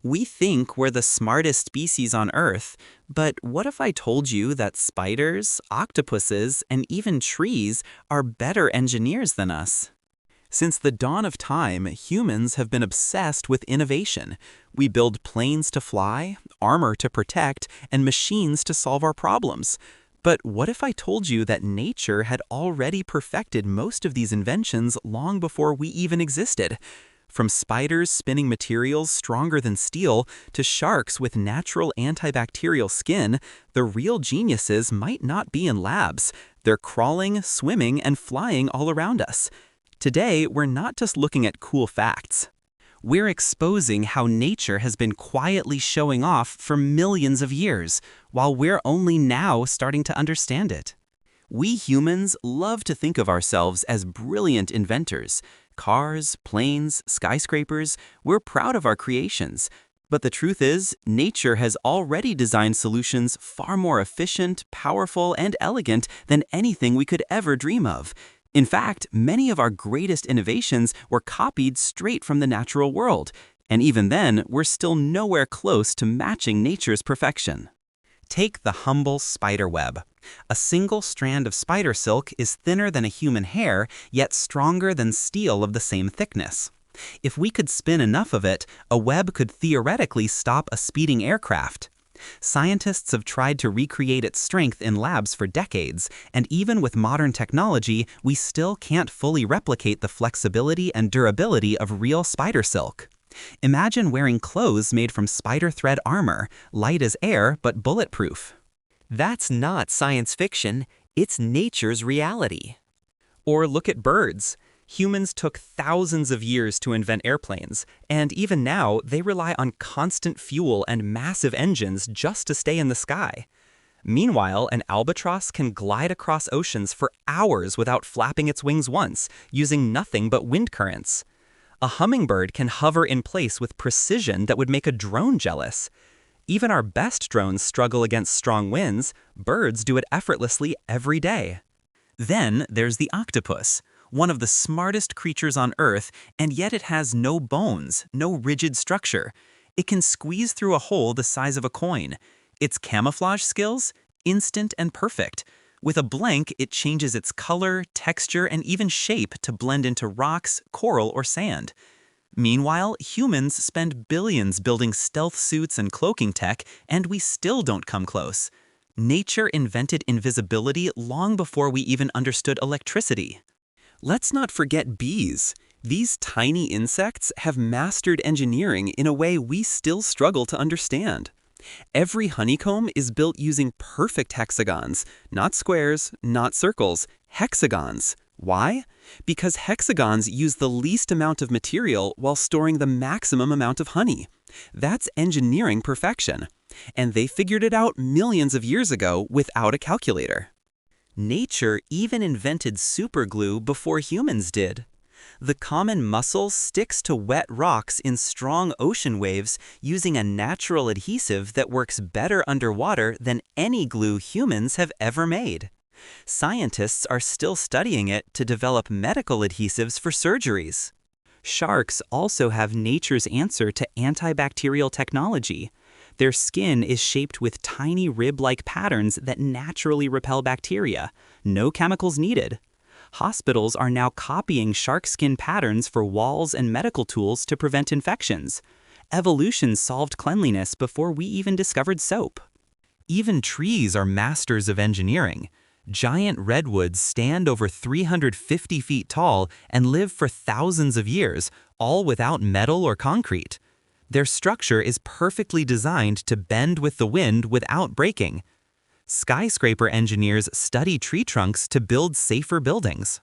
We think we're the smartest species on Earth, but what if I told you that spiders, octopuses, and even trees are better engineers than us? Since the dawn of time, humans have been obsessed with innovation. We build planes to fly, armor to protect, and machines to solve our problems. But what if I told you that nature had already perfected most of these inventions long before we even existed? From spiders spinning materials stronger than steel to sharks with natural antibacterial skin, the real geniuses might not be in labs. They're crawling, swimming, and flying all around us. Today, we're not just looking at cool facts. We're exposing how nature has been quietly showing off for millions of years, while we're only now starting to understand it. We humans love to think of ourselves as brilliant inventors. Cars, planes, skyscrapers, we're proud of our creations. But the truth is, nature has already designed solutions far more efficient, powerful, and elegant than anything we could ever dream of. In fact, many of our greatest innovations were copied straight from the natural world. And even then, we're still nowhere close to matching nature's perfection. Take the humble spider web. A single strand of spider silk is thinner than a human hair, yet stronger than steel of the same thickness. If we could spin enough of it, a web could theoretically stop a speeding aircraft. Scientists have tried to recreate its strength in labs for decades, and even with modern technology, we still can't fully replicate the flexibility and durability of real spider silk. Imagine wearing clothes made from spider thread armor, light as air but bulletproof. That's not science fiction, it's nature's reality. Or look at birds. Humans took thousands of years to invent airplanes, and even now they rely on constant fuel and massive engines just to stay in the sky. Meanwhile, an albatross can glide across oceans for hours without flapping its wings once, using nothing but wind currents. A hummingbird can hover in place with precision that would make a drone jealous. Even our best drones struggle against strong winds. Birds do it effortlessly every day. Then there's the octopus, one of the smartest creatures on Earth, and yet it has no bones, no rigid structure. It can squeeze through a hole the size of a coin. Its camouflage skills? Instant and perfect. With a blink, it changes its color, texture, and even shape to blend into rocks, coral, or sand. Meanwhile, humans spend billions building stealth suits and cloaking tech, and we still don't come close. Nature invented invisibility long before we even understood electricity. Let's not forget bees. These tiny insects have mastered engineering in a way we still struggle to understand. Every honeycomb is built using perfect hexagons, not squares, not circles, hexagons. Why? Because hexagons use the least amount of material while storing the maximum amount of honey. That's engineering perfection. And they figured it out millions of years ago without a calculator. Nature even invented superglue before humans did. The common mussel sticks to wet rocks in strong ocean waves using a natural adhesive that works better underwater than any glue humans have ever made. Scientists are still studying it to develop medical adhesives for surgeries. Sharks also have nature's answer to antibacterial technology. Their skin is shaped with tiny rib-like patterns that naturally repel bacteria. No chemicals needed. Hospitals are now copying shark skin patterns for walls and medical tools to prevent infections. Evolution solved cleanliness before we even discovered soap. Even trees are masters of engineering. Giant redwoods stand over 350 feet tall and live for thousands of years, all without metal or concrete. Their structure is perfectly designed to bend with the wind without breaking. Skyscraper engineers study tree trunks to build safer buildings.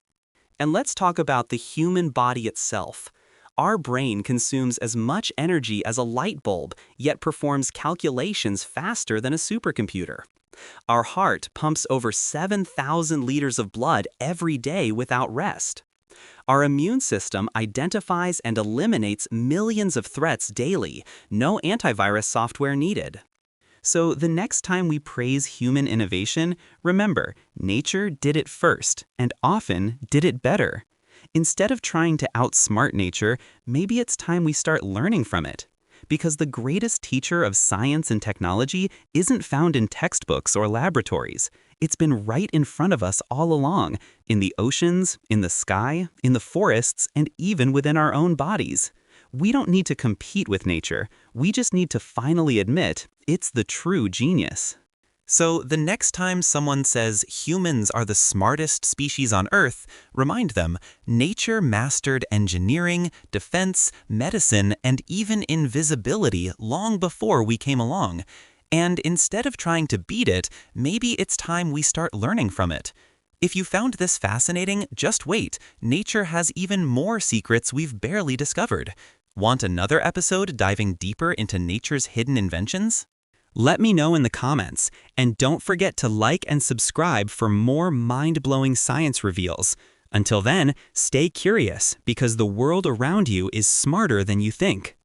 And let's talk about the human body itself. Our brain consumes as much energy as a light bulb, yet performs calculations faster than a supercomputer. Our heart pumps over 7,000 liters of blood every day without rest. Our immune system identifies and eliminates millions of threats daily, no antivirus software needed. So the next time we praise human innovation, remember, nature did it first, and often did it better. Instead of trying to outsmart nature, maybe it's time we start learning from it. because the greatest teacher of science and technology isn't found in textbooks or laboratories. It's been right in front of us all along, in the oceans, in the sky, in the forests, and even within our own bodies. We don't need to compete with nature. We just need to finally admit it's the true genius. So the next time someone says humans are the smartest species on Earth, remind them, nature mastered engineering, defense, medicine, and even invisibility long before we came along. And instead of trying to beat it, maybe it's time we start learning from it. If you found this fascinating, just wait. Nature has even more secrets we've barely discovered. Want another episode diving deeper into nature's hidden inventions? Let me know in the comments, and don't forget to like and subscribe for more mind-blowing science reveals. Until then, stay curious, because the world around you is smarter than you think.